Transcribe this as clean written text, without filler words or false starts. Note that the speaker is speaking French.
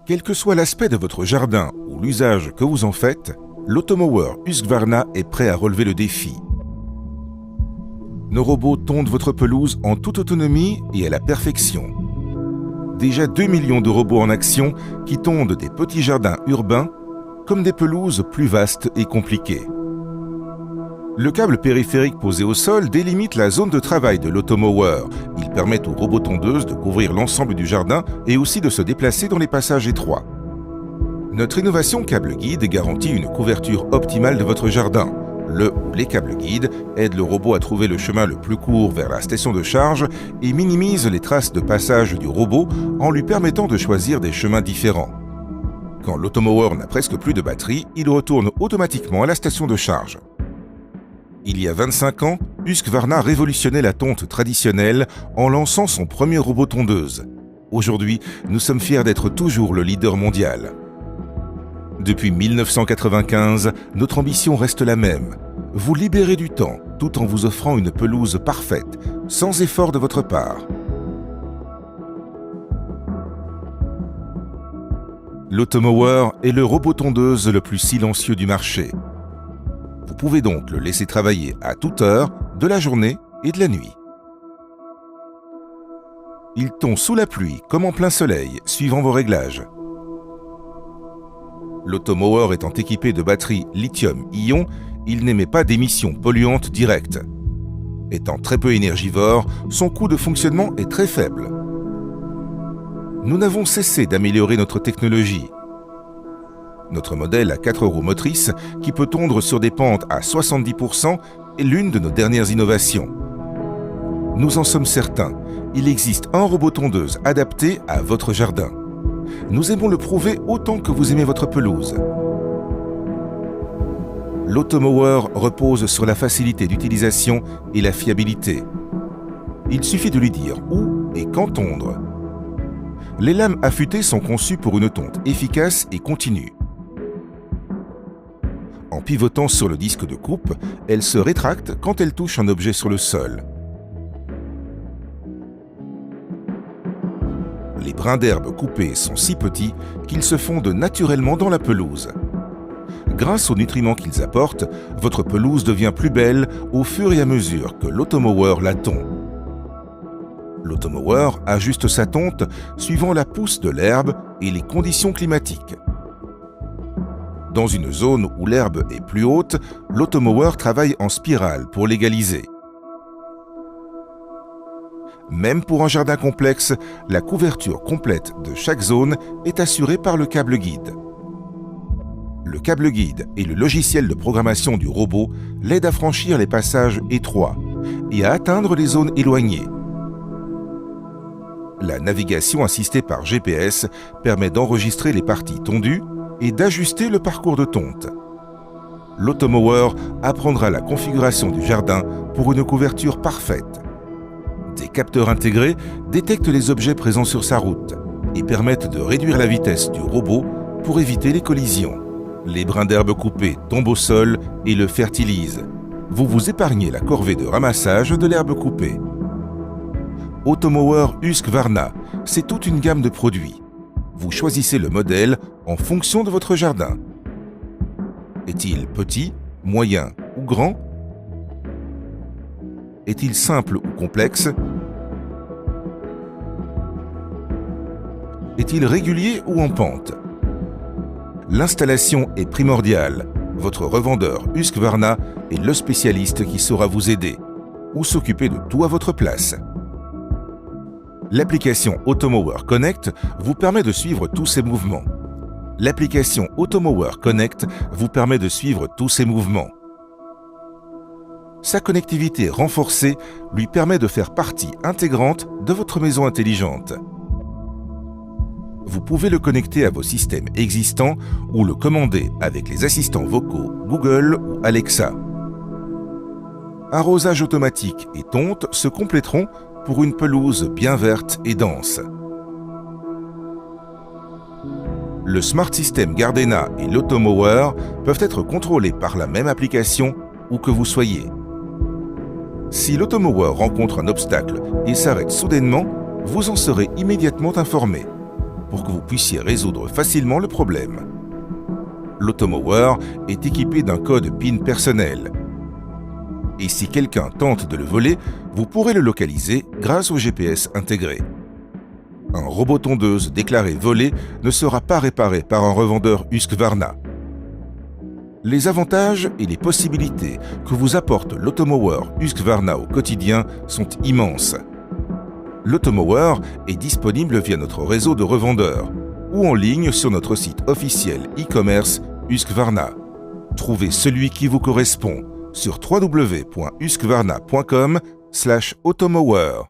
Quel que soit l'aspect de votre jardin ou l'usage que vous en faites, l'Automower Husqvarna est prêt à relever le défi. Nos robots tondent votre pelouse en toute autonomie et à la perfection. Déjà 2 millions de robots en action qui tondent des petits jardins urbains comme des pelouses plus vastes et compliquées. Le câble périphérique posé au sol délimite la zone de travail de l'Automower. Il permet aux robots tondeuses de couvrir l'ensemble du jardin et aussi de se déplacer dans les passages étroits. Notre innovation câble guide garantit une couverture optimale de votre jardin. Le ou les câbles guides aident le robot à trouver le chemin le plus court vers la station de charge et minimisent les traces de passage du robot en lui permettant de choisir des chemins différents. Quand l'Automower n'a presque plus de batterie, il retourne automatiquement à la station de charge. Il y a 25 ans, Husqvarna révolutionnait la tonte traditionnelle en lançant son premier robot tondeuse. Aujourd'hui, nous sommes fiers d'être toujours le leader mondial. Depuis 1995, notre ambition reste la même. Vous libérer du temps tout en vous offrant une pelouse parfaite, sans effort de votre part. L'Automower est le robot tondeuse le plus silencieux du marché. Vous pouvez donc le laisser travailler à toute heure, de la journée et de la nuit. Il tond sous la pluie comme en plein soleil, suivant vos réglages. L'Automower étant équipé de batteries lithium-ion, il n'émet pas d'émissions polluantes directes. Étant très peu énergivore, son coût de fonctionnement est très faible. Nous n'avons cessé d'améliorer notre technologie. Notre modèle à 4 roues motrices, qui peut tondre sur des pentes à 70%, est l'une de nos dernières innovations. Nous en sommes certains, il existe un robot tondeuse adapté à votre jardin. Nous aimons le prouver autant que vous aimez votre pelouse. L'Automower repose sur la facilité d'utilisation et la fiabilité. Il suffit de lui dire où et quand tondre. Les lames affûtées sont conçues pour une tonte efficace et continue. En pivotant sur le disque de coupe, elle se rétracte quand elle touche un objet sur le sol. Les brins d'herbe coupés sont si petits qu'ils se fondent naturellement dans la pelouse. Grâce aux nutriments qu'ils apportent, votre pelouse devient plus belle au fur et à mesure que l'Automower la tond. L'Automower ajuste sa tonte suivant la pousse de l'herbe et les conditions climatiques. Dans une zone où l'herbe est plus haute, l'Automower travaille en spirale pour l'égaliser. Même pour un jardin complexe, la couverture complète de chaque zone est assurée par le câble guide. Le câble guide et le logiciel de programmation du robot l'aident à franchir les passages étroits et à atteindre les zones éloignées. La navigation assistée par GPS permet d'enregistrer les parties tondues et d'ajuster le parcours de tonte. L'Automower apprendra la configuration du jardin pour une couverture parfaite. Des capteurs intégrés détectent les objets présents sur sa route et permettent de réduire la vitesse du robot pour éviter les collisions. Les brins d'herbe coupés tombent au sol et le fertilisent. Vous vous épargnez la corvée de ramassage de l'herbe coupée. Automower Husqvarna, c'est toute une gamme de produits. Vous choisissez le modèle en fonction de votre jardin. Est-il petit, moyen ou grand? Est-il simple ou complexe? Est-il régulier ou en pente? L'installation est primordiale. Votre revendeur Husqvarna est le spécialiste qui saura vous aider ou s'occuper de tout à votre place. L'application Automower Connect vous permet de suivre tous ses mouvements. L'application Automower Connect vous permet de suivre tous ses mouvements. Sa connectivité renforcée lui permet de faire partie intégrante de votre maison intelligente. Vous pouvez le connecter à vos systèmes existants ou le commander avec les assistants vocaux Google ou Alexa. Arrosage automatique et tonte se compléteront pour une pelouse bien verte et dense. Le Smart System Gardena et l'Automower peuvent être contrôlés par la même application où que vous soyez. Si l'Automower rencontre un obstacle et s'arrête soudainement, vous en serez immédiatement informé. pour que vous puissiez résoudre facilement le problème. L'Automower est équipé d'un code PIN personnel. Et si quelqu'un tente de le voler, vous pourrez le localiser grâce au GPS intégré. Un robot tondeuse déclaré volé ne sera pas réparé par un revendeur Husqvarna. Les avantages et les possibilités que vous apporte l'Automower Husqvarna au quotidien sont immenses. L'Automower est disponible via notre réseau de revendeurs ou en ligne sur notre site officiel e-commerce Husqvarna. Trouvez celui qui vous correspond sur www.husqvarna.com/automower.